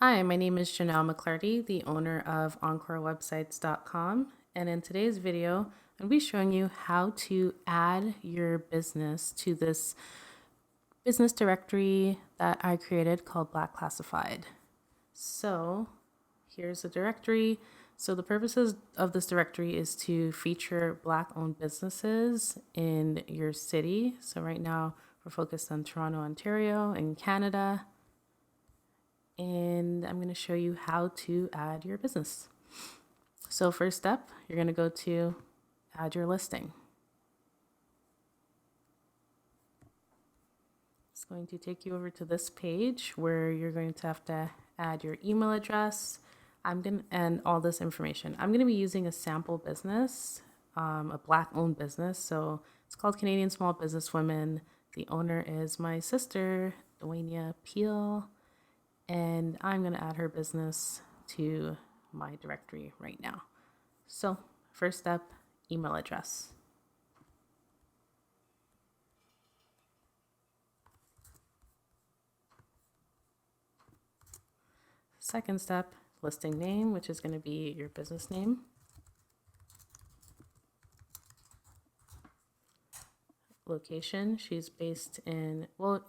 Hi, my name is Janelle McClarty, the owner of EncoreWebsites.com. And in today's video, I'll be showing you how to add your business to this business directory that I created called Black Classified. So here's the directory. So the purposes of this directory is to feature Black-owned businesses in your city. So right now we're focused on Toronto, Ontario, and Canada. And I'm going to show you how to add your business. So first step, you're going to go to add your listing. It's going to take you over to this page where you're going to have to add your email address. And all this information. I'm going to be using a sample business, a Black-owned business. So it's called Canadian Small Business Women. The owner is my sister, Dwaynia Peel. And I'm going to add her business to my directory right now. So first step, email address. Second step, listing name, which is going to be your business name. Location, she's based in, well,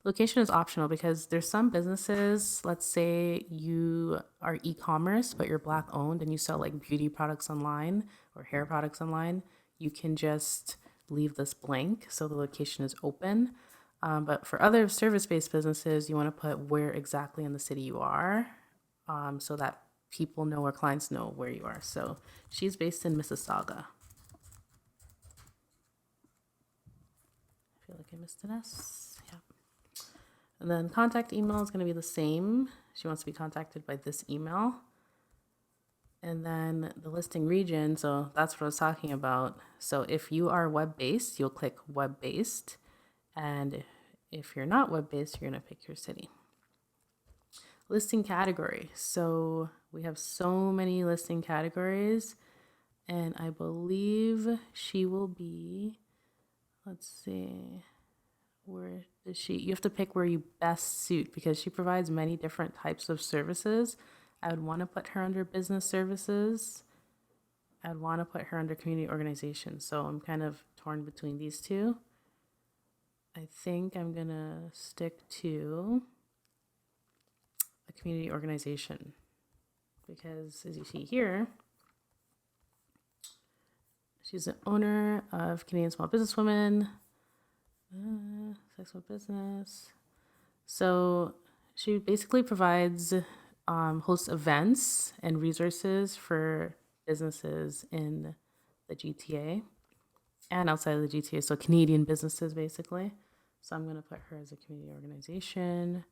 location is optional because there's some businesses, let's say you are e-commerce, but you're Black owned and you sell like beauty products online or hair products online. You can just leave this blank so the location is open. But for other service-based businesses, you want to put where exactly in the city you are so that people know or clients know where you are. So she's based in Mississauga. I feel like I missed an S. Yeah. And then contact email is going to be the same. She wants to be contacted by this email. And then the listing region, so that's what I was talking about. So if you are web-based, you'll click web-based. And if you're not web-based, you're going to pick your city. Listing category. So we have so many listing categories. And I believe she will be, let's see, where does she, you have to pick where you best suit because she provides many different types of services. I would want to put her under business services. I'd want to put her under community organization. So I'm kind of torn between these two. I think I'm going to stick to a community organization because as you see here, she's an owner of Canadian Small Business Women, successful business. So she basically provides, hosts events and resources for businesses in the GTA and outside of the GTA. So Canadian businesses, basically. So I'm going to put her as a community organization.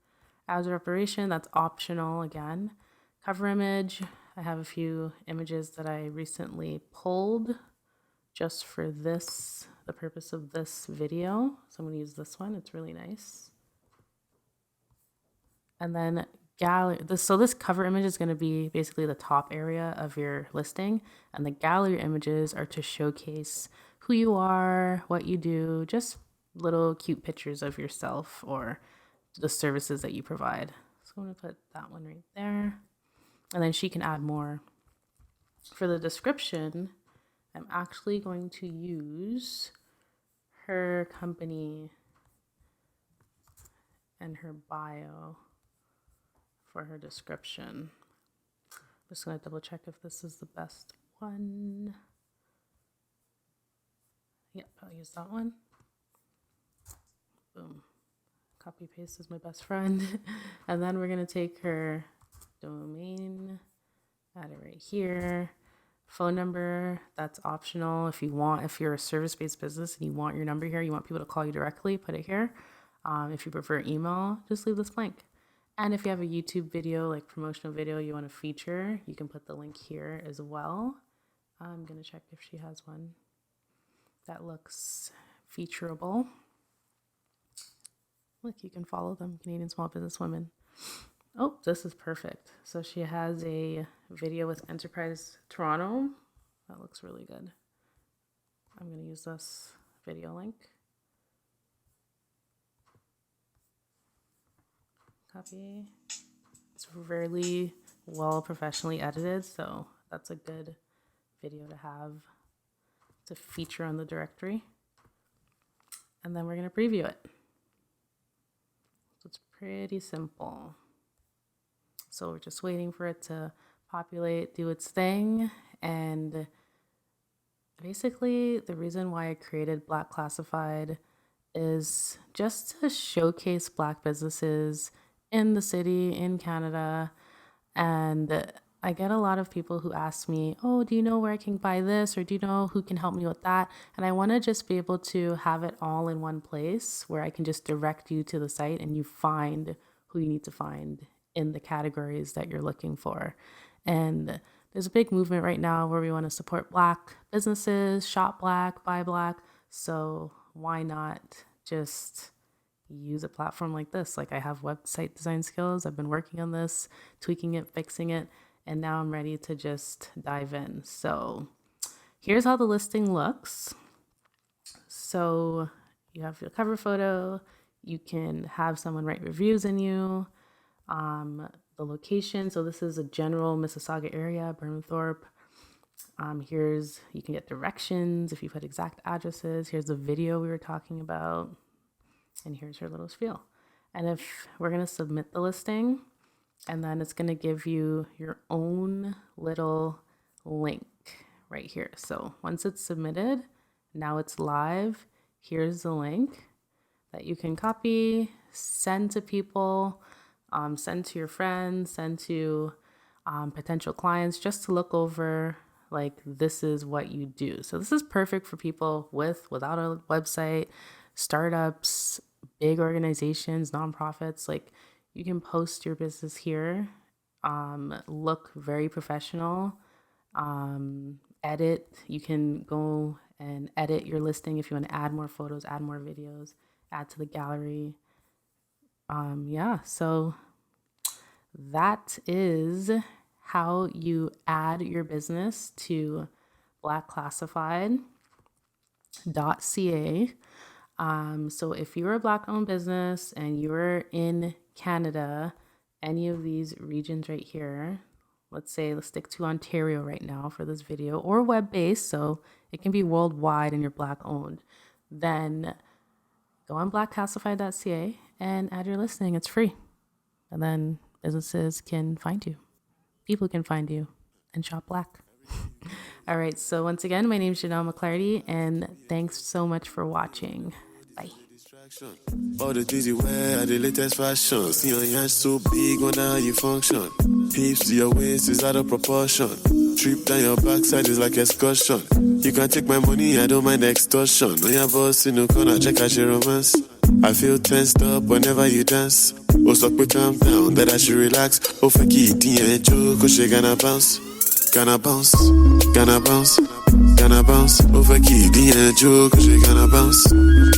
Hours of operation, that's optional again. Cover image, I have a few images that I recently pulled just for this, the purpose of this video. So I'm going to use this one. It's really nice. And then gallery, so this cover image is going to be basically the top area of your listing. And the gallery images are to showcase who you are, what you do, just little cute pictures of yourself or the services that you provide. So I'm going to put that one right there. And then she can add more. For the description, I'm actually going to use her company and her bio for her description. I'm just going to double check if this is the best one. Yep, I'll use that one. Boom. Copy paste is my best friend. And then we're going to take her domain, add it right here. Phone number, that's optional. If you want, if you're a service-based business and you want your number here, you want people to call you directly, put it here. If you prefer email, just leave this blank. And if you have a YouTube video, like promotional video you want to feature, you can put the link here as well. I'm going to check if she has one that looks featureable. Look, you can follow them, Canadian Small Business Women. Oh, this is perfect. So she has a video with Enterprise Toronto. That looks really good. I'm going to use this video link. Copy. It's really well professionally edited, so that's a good video to have to feature on the directory. And then we're going to preview it. So it's pretty simple. So we're just waiting for it to populate, do its thing. And basically the reason why I created Black Classified is just to showcase Black businesses in the city, in Canada. And I get a lot of people who ask me, oh, do you know where I can buy this? Or do you know who can help me with that? And I want to just be able to have it all in one place where I can just direct you to the site and you find who you need to find in the categories that you're looking for. And there's a big movement right now where we want to support Black businesses, shop Black, buy Black. So why not just use a platform like this? Like, I have website design skills. I've been working on this, tweaking it, fixing it, and now I'm ready to just dive in. So here's how the listing looks. So you have your cover photo. You can have someone write reviews in you. The location. So this is a general Mississauga area, Burnhamthorpe. You can get directions if you put exact addresses. Here's the video we were talking about. And here's your little spiel. And if we're going to submit the listing, and then it's going to give you your own little link right here. So once it's submitted, now it's live. Here's the link that you can copy, send to people, send to your friends, send to potential clients, just to look over, like, this is what you do. So this is perfect for people without a website, startups, big organizations, nonprofits. Like, you can post your business here, look very professional, edit. You can go and edit your listing if you want to add more photos, add more videos, add to the gallery. So that is how you add your business to blackclassified.ca. So if you're a Black-owned business and you're in Canada, any of these regions right here, let's stick to Ontario right now for this video, or web-based, so it can be worldwide and you're Black-owned, then go on blackclassified.ca and add your listing. It's free. And then businesses can find you. People can find you and shop Black. All right. So once again, my name is Janelle McClarty, and thanks so much for watching. Bye. All the things you wear are the latest fashion. See your hands so big, wonder how you function. Hips to your waist is out of proportion. Trip down your backside is like excursion. You can take my money, I don't mind extortion. No, your boss in the corner, check out your romance. I feel tensed up whenever you dance. Oh, suck me calm down, that I should relax. Oh, fuck it, and joke, cause she gonna bounce. Gonna bounce, gonna bounce, gonna bounce. Oh, fuck it, and joke, cause she gonna bounce.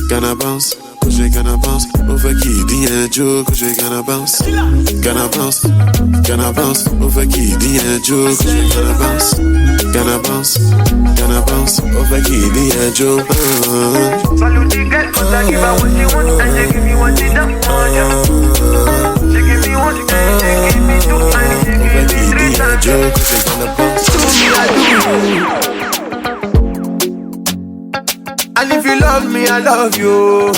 Gonna bounce. Cause you're gonna bounce, over key, and joke, cause you're gonna bounce. Gonna bounce, over key, and joke, cause you're gonna bounce. Gonna bounce, over key, and joke. Salute the girl, cause I give her what she wants, and she give me what she don't want, yeah. She give me what she can, she give me two, and she give me three times. Joke, cause you're gonna bounce. And if you love me, I love you.